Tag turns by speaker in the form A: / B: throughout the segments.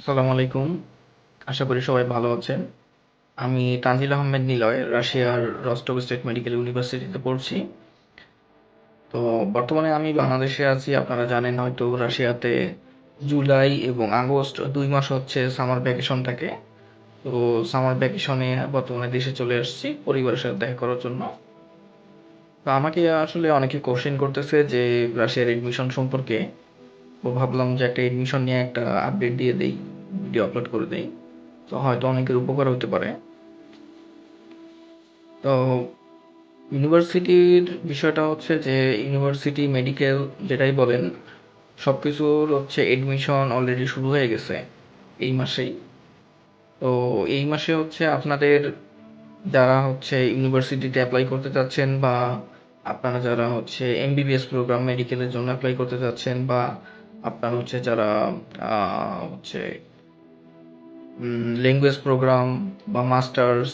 A: আসসালামু আলাইকুম। আশা করি সবাই ভালো আছেন। আমি তানজিল আহমেদ নিলয় রাশিয়ার রস্টভ স্টেট মেডিকেল ইউনিভার্সিটিতে পড়ছি। তো বর্তমানে আমি বাংলাদেশে আছি। আপনারা জানেন হয়তো রাশিয়াতে জুলাই এবং আগস্ট ২ মাস হচ্ছে সামার ভ্যাকেশন থাকে। তো সামার ভ্যাকেশনে বর্তমানে দেশে চলে আসছি পরিবারের সাথে দেখা করার জন্য। তো আমাকে আসলে অনেকে কোশ্চেন করতেছে যে রাশিয়ার এডমিশন সম্পর্কে। তো ভাবলাম যে একটা এডমিশন নিয়ে একটা আপডেট দিয়ে দেই, ভিডিও আপলোড করে দেই। তো হয়তো অনেকের উপকার হতে পারে। তো ইউনিভার্সিটির বিষয়টা হচ্ছে যে ইউনিভার্সিটি মেডিকেল যেটাই বলেন সব কিছুর হচ্ছে এডমিশন অলরেডি শুরু হয়ে গেছে এই মাসেই। তো এই মাসে হচ্ছে আপনাদের যারা হচ্ছে ইউনিভার্সিটিতে অ্যাপ্লাই করতে চাচ্ছেন বা আপনারা যারা হচ্ছে এমবিবিএস প্রোগ্রাম মেডিকেলের জন্য অ্যাপ্লাই করতে চাচ্ছেন বা আপনার হচ্ছে যারা হচ্ছে ল্যাঙ্গুয়েজ প্রোগ্রাম বা মাস্টার্স,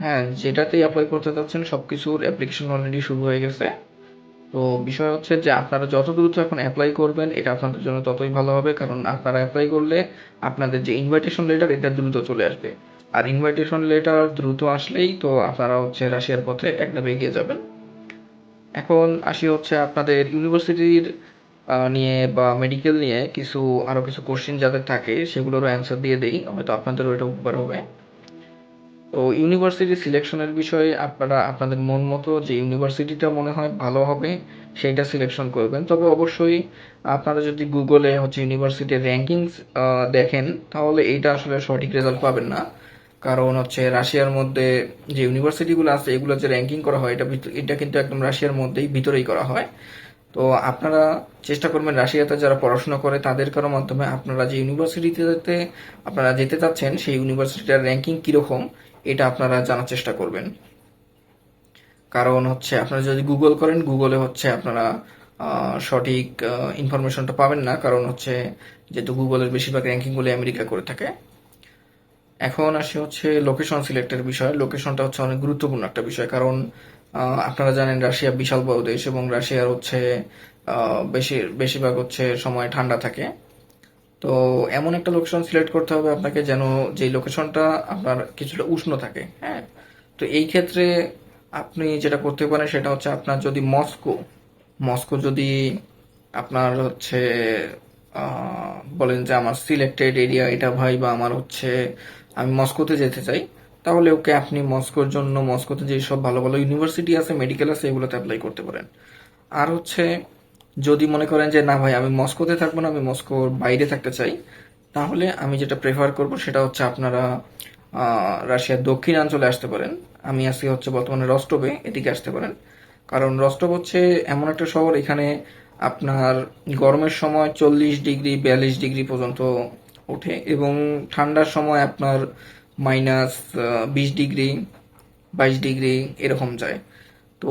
A: হ্যাঁ, যেটাতেই অ্যাপ্লাই করতে চাচ্ছেন সব কিছুর অ্যাপ্লিকেশন অলরেডি শুরু হয়ে গেছে। তো বিষয় হচ্ছে যে আপনারা যত দ্রুত এখন অ্যাপ্লাই করবেন এটা আপনাদের জন্য ততই ভালো হবে, কারণ আপনারা অ্যাপ্লাই করলে আপনাদের যে ইনভাইটেশন লেটার এটা দ্রুত চলে আসবে। আর ইনভাইটেশন লেটার দ্রুত আসলেই তো আপনারা হচ্ছে রাশিয়ার পথে এক ধাপ এগিয়ে যাবেন। এখন আসি হচ্ছে আপনাদের ইউনিভার্সিটির নিয়ে বা মেডিকেল নিয়ে কিছু আরও কিছু কোশ্চেন যাদের থাকে সেগুলোরও অ্যান্সার দিয়ে দেই, হয়তো আপনাদেরও এটা উপকার হবে। তো ইউনিভার্সিটি সিলেকশনের বিষয়ে আপনারা আপনাদের মন মতো যে ইউনিভার্সিটিটা মনে হয় ভালো হবে সেইটা সিলেকশন করবেন। তবে অবশ্যই আপনারা যদি গুগলে হচ্ছে ইউনিভার্সিটির র্যাঙ্কিংস দেখেন তাহলে এইটা আসলে সঠিক রেজাল্ট পাবেন না। কারণ হচ্ছে রাশিয়ার মধ্যে যে ইউনিভার্সিটিগুলো আছে এগুলো যে র্যাঙ্কিং করা হয় এটা কিন্তু একদম রাশিয়ার মধ্যেই ভিতরেই করা হয়। তো আপনারা চেষ্টা করবেন রাশিয়াতে যারা পড়াশোনা করে তাদের কারো মাধ্যমে আপনারা যে ইউনিভার্সিটিতে আপনারা যেতে চাচ্ছেন সেই ইউনিভার্সিটির র্যাঙ্কিং কীরকম এটা আপনারা জানার চেষ্টা করবেন। কারণ হচ্ছে আপনারা যদি গুগল করেন গুগলে হচ্ছে আপনারা সঠিক ইনফরমেশনটা পাবেন না, কারণ হচ্ছে যেহেতু গুগলের বেশিরভাগ র্যাঙ্কিংগুলো আমেরিকা করে থাকে। এখন আসি হচ্ছে লোকেশন সিলেক্টের বিষয়। লোকেশনটা হচ্ছে অনেক গুরুত্বপূর্ণ একটা বিষয়, কারণ আপনারা জানেন রাশিয়া বিশাল বড় দেশ এবং রাশিয়ার হচ্ছে বেশিরভাগ হচ্ছে সময় ঠান্ডা থাকে। তো এমন একটা লোকেশন সিলেক্ট করতে হবে আপনাকে যেন যেই লোকেশনটা আপনার কিছুটা উষ্ণ থাকে, হ্যাঁ। তো এই ক্ষেত্রে আপনি যেটা করতে পারেন সেটা হচ্ছে আপনার যদি মস্কো মস্কো যদি আপনার হচ্ছে বলেন যে আমার সিলেক্টেড এরিয়া এটা ভাই, বা আমার হচ্ছে আমি মস্কোতে যেতে চাই, তাহলে ওকে আপনি মস্কোর জন্য মস্কোতে যেসব ভালো ভালো ইউনিভার্সিটি আছে মেডিকেল আছে এগুলোতে অ্যাপ্লাই করতে পারেন। আর হচ্ছে যদি মনে করেন যে না ভাই আমি মস্কোতে থাকবো না, আমি মস্কোর বাইরে থাকতে চাই, তাহলে আমি যেটা প্রেফার করব সেটা হচ্ছে আপনারা রাশিয়ার দক্ষিণাঞ্চলে আসতে পারেন। আমি আছি হচ্ছে বর্তমানে রস্টভে, এদিকে আসতে পারেন। কারণ রস্টভ হচ্ছে এমন একটা শহর এখানে আপনার গরমের সময় 40 ডিগ্রি 42 ডিগ্রি পর্যন্ত ওঠে এবং ঠান্ডার সময় আপনার -20 ডিগ্রি 22 ডিগ্রি এরকম যায়। তো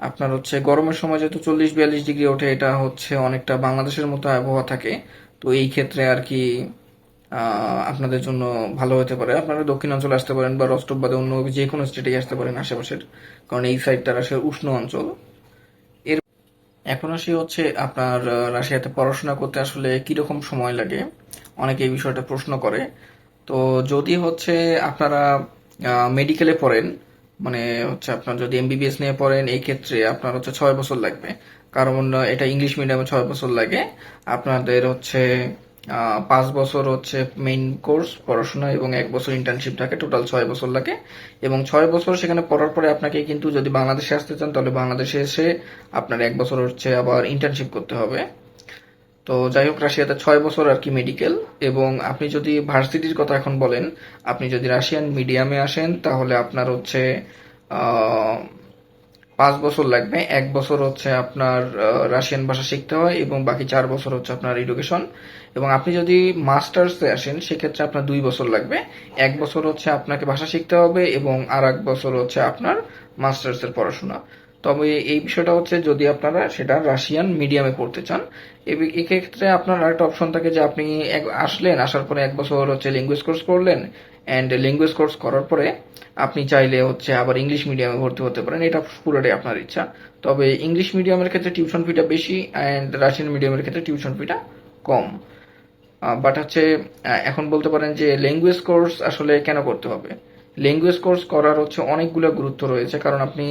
A: আপনার হচ্ছে গরমের সময় যেহেতু 40 42 ডিগ্রি ওঠে এটা হচ্ছে অনেকটা বাংলাদেশের মতো আবহাওয়া থাকে। তো এই ক্ষেত্রে আর কি আপনাদের জন্য ভালো হতে পারে। আপনারা দক্ষিণাঞ্চলে আসতে পারেন বা রস্টভ বাদে অন্য যে কোনো স্টেটেই আসতে পারেন আশেপাশের, কারণ এই সাইডটা রাশিয়ার উষ্ণ অঞ্চল। এর এখন আসি হচ্ছে আপনার রাশিয়াতে পড়াশোনা করতে আসলে কিরকম সময় লাগে, অনেকে এই বিষয়টা প্রশ্ন করে। তো যদি হচ্ছে আপনারা মেডিকেলে পড়েন, মানে হচ্ছে আপনার যদি এমবিবিএস নিয়ে পড়েন এই ক্ষেত্রে আপনার হচ্ছে 6 বছর লাগবে, কারণ এটা ইংলিশ মিডিয়ামে 6 বছর লাগে। আপনাদের হচ্ছে 5 বছর হচ্ছে মেইন কোর্স পড়াশোনা এবং 1 বছর ইন্টার্নশিপ থাকে, টোটাল 6 বছর লাগে। এবং 6 বছর সেখানে পড়ার পরে আপনাকে কিন্তু যদি বাংলাদেশে আসতে চান তাহলে বাংলাদেশে এসে আপনার 1 বছর হচ্ছে আবার ইন্টার্নশিপ করতে হবে। তো যাই হোক রাশিয়াতে 6 বছর আর কি মেডিকেল। এবং আপনি যদি ভার্সিটির কথা এখন বলেন, আপনি যদি রাশিয়ান মিডিয়ামে আসেন তাহলে আপনার হচ্ছে 5 বছর লাগবে। 1 বছর হচ্ছে আপনার রাশিয়ান ভাষা শিখতে হয় এবং বাকি 4 বছর হচ্ছে আপনার এডুকেশন। এবং আপনি যদি মাস্টার্সে আসেন সেক্ষেত্রে আপনার 2 বছর লাগবে। 1 বছর হচ্ছে আপনাকে ভাষা শিখতে হবে এবং আর 1 বছর হচ্ছে আপনার মাস্টার্সের পড়াশোনা। তবে এই বিষয়টা হচ্ছে যদি আপনারা সেটা রাশিয়ান মিডিয়ামে পড়তে চান, এক্ষেত্রে আপনার আরেকটা অপশন থাকে যে আপনি আসলেন, আসার পরে 1 বছর হচ্ছে ল্যাঙ্গুয়েজ কোর্স করলেন, অ্যান্ড ল্যাঙ্গুয়েজ কোর্স করার পরে আপনি চাইলে হচ্ছে আবার ইংলিশ মিডিয়ামে ভর্তি হতে পারেন, এটা পুরোটাই আপনার ইচ্ছা। তবে ইংলিশ মিডিয়ামের ক্ষেত্রে টিউশন ফিটা বেশি অ্যান্ড রাশিয়ান মিডিয়ামের ক্ষেত্রে টিউশন ফিটা কম। বাট হচ্ছে এখন বলতে পারেন যে ল্যাঙ্গুয়েজ কোর্স আসলে কেন করতে হবে। ল্যাঙ্গুয়েজ কোর্স করার হচ্ছে অনেকগুলো গুরুত্ব রয়েছে, কারণ আপনি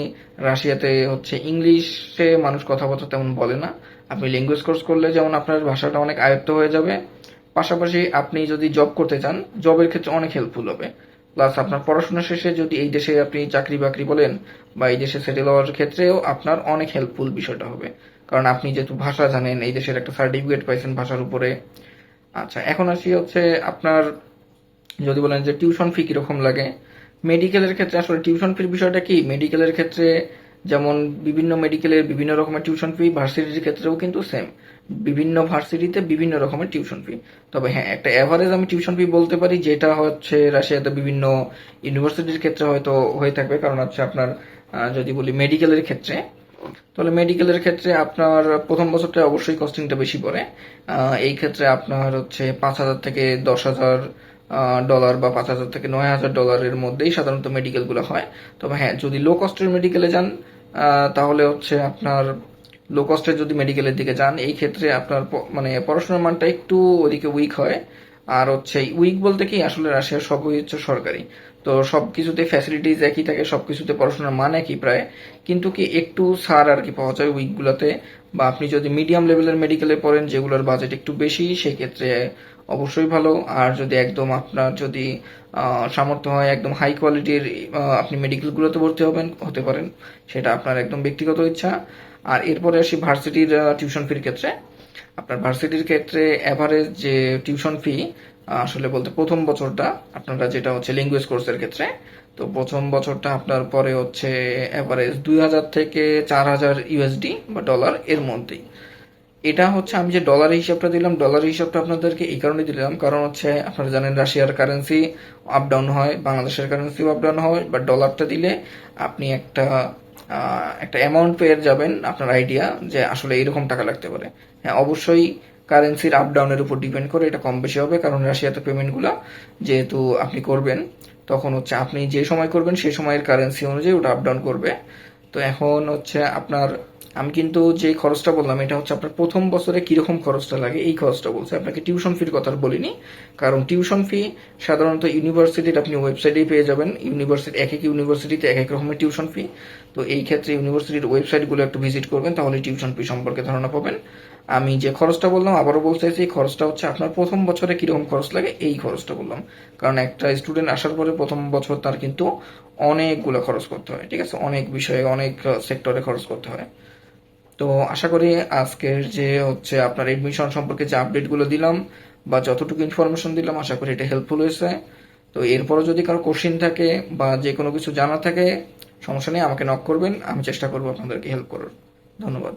A: রাশিয়াতে হচ্ছে ইংলিশে মানুষ কথাবার্তা তেমন বলে না। আপনি ল্যাঙ্গুয়েজ কোর্স করলে যেমন আপনার ভাষাটা অনেক আয়ত্ত হয়ে যাবে, পাশাপাশি আপনি যদি জব করতে চান জবের ক্ষেত্রে অনেক হেল্পফুল হবে। প্লাস আপনার পড়াশোনা শেষে যদি এই দেশে আপনি চাকরি বাকরি বলেন বা এই দেশে সেটেল হওয়ার ক্ষেত্রেও আপনার অনেক হেল্পফুল বিষয়টা হবে, কারণ আপনি যেহেতু ভাষা জানেন, এই দেশের একটা সার্টিফিকেট পাইছেন ভাষার উপরে। আচ্ছা, এখন আসি হচ্ছে আপনার, যদি বলেন যে টিউশন ফি কিরকম লাগে, মেডিকেলের ক্ষেত্রে আসলে টিউশন ফির বিষয়টা কি, মেডিকেলের ক্ষেত্রে যেমন বিভিন্ন মেডিকেলের বিভিন্ন রকমের টিউশন ফি, ভার্সিটির ক্ষেত্রেও কিন্তু সেম, বিভিন্ন ভার্সিটিতে বিভিন্ন রকমের টিউশন ফি। তবে হ্যাঁ, একটা অ্যাভারেজ আমি টিউশন ফি বলতে পারি, যেটা হচ্ছে রাশিয়াতে বিভিন্ন ইউনিভার্সিটির ক্ষেত্রে হয়তো হয়ে থাকবে, কারণ হচ্ছে আপনার যদি বলি মেডিকেলের ক্ষেত্রে, তাহলে মেডিকেলের ক্ষেত্রে আপনার প্রথম বছরটা অবশ্যই কস্টিংটা বেশি পড়ে। এই ক্ষেত্রে আপনার হচ্ছে 5,000 থেকে 10,000 ডলার বা 5,000 থেকে 9,000 ডলারের মধ্যেই সাধারণত মেডিকেলগুলো হয়। তবে হ্যাঁ, যদি লো কস্টের মেডিকেলে যান তাহলে হচ্ছে আপনার, লো কস্টের যদি মেডিকেলের দিকে যান এই ক্ষেত্রে আপনার মানে পড়াশোনার মানটা একটু ওদিকে উইক হয়। আর হচ্ছে উইক বলতে কি, আসলে রাশিয়ার সবই হচ্ছে সরকারি, তো সবকিছুতে ফ্যাসিলিটিস একই থাকে, সবকিছুতে পড়াশোনার মান একই প্রায়, কিন্তু কি একটু ছাড় আর কি পাওয়া যায় উইকগুলোতে। বা আপনি যদি মিডিয়াম লেভেলের মেডিকেলে পড়েন যেগুলোর বাজেট একটু বেশি, সেক্ষেত্রে অবশ্যই ভালো। আর যদি একদম আপনার যদি সামর্থ্য হয় একদম হাই কোয়ালিটির, আপনি মেডিকেলগুলোতে ভর্তি হতে পারেন, সেটা আপনার একদম ব্যক্তিগত ইচ্ছা। আর এরপরে আসি ভার্সিটির টিউশন ফির ক্ষেত্রে। আপনার ভার্সিটির ক্ষেত্রে অ্যাভারেজ যে টিউশন ফি আসলে বলতে প্রথম বছরটা আপনারা, যেটা হচ্ছে ল্যাঙ্গুয়েজ কোর্সের ক্ষেত্রে, তো প্রথম বছরটা আপনার পরে হচ্ছে অ্যাভারেজ 2,000 থেকে 4,000 ইউএসডি বা ডলার এর মধ্যেই। এটা হচ্ছে আমি যে ডলারের হিসাবটা দিলাম, ডলারের হিসাবটা আপনাদেরকে এই কারণে দিলাম কারণ হচ্ছে আপনারা জানেন রাশিয়ার কারেন্সি আপ ডাউন হয়, বাংলাদেশের কারেন্সিও আপ ডাউন হয়, বা ডলারটা দিলে আপনি একটা অ্যামাউন্ট পেয়ে যাবেন, আপনার আইডিয়া যে আসলে এরকম টাকা লাগতে পারে। হ্যাঁ, অবশ্যই কারেন্সির আপ ডাউনের উপর ডিপেন্ড করে এটা কম বেশি হবে, কারণ রাশিয়াতে পেমেন্টগুলো যেহেতু আপনি করবেন, তখন হচ্ছে আপনি যে সময় করবেন সেই সময়ের কারেন্সি অনুযায়ী ওটা আপ ডাউন করবে। তো এখন হচ্ছে আপনার, আমি কিন্তু যে খরচটা বললাম এটা হচ্ছে আপনার প্রথম বছরে কিরকম খরচটা লাগে এই খরচটা বলছে, আপনাকে টিউশন ফির কথা বলিনি। কারণ টিউশন ফি সাধারণত ইউনিভার্সিটির আপনি ওয়েবসাইটেই পেয়ে যাবেন, এক এক ইউনিভার্সিটিতে এক এক রকমের টিউশন ফি। তো এই ক্ষেত্রে ইউনিভার্সিটির ওয়েবসাইটগুলো একটু ভিজিট করবেন, তাহলে টিউশন ফি সম্পর্কে ধারণা পাবেন। আমি যে খরচটা বললাম আবারও বলতে চাইছি, এই খরচটা হচ্ছে আপনার প্রথম বছরে কিরকম খরচ লাগে এই খরচটা বললাম। কারণ একটা স্টুডেন্ট আসার পরে প্রথম বছর তার কিন্তু অনেকগুলো খরচ করতে হয়, ঠিক আছে, অনেক বিষয়ে অনেক সেক্টরে খরচ করতে হয়। তো আশা করি আজকের যে হচ্ছে আপনার এডমিশন সম্পর্কে যে আপডেটগুলো দিলাম বা যতটুকু ইনফরমেশন দিলাম, আশা করি এটা হেল্পফুল হয়েছে। তো এরপরও যদি কারো কোশ্চিন থাকে বা যে কোনো কিছু জানা থাকে, সমস্যা নেই, আমাকে নক করবেন, আমি চেষ্টা করবো আপনাদেরকে হেল্প করার। ধন্যবাদ।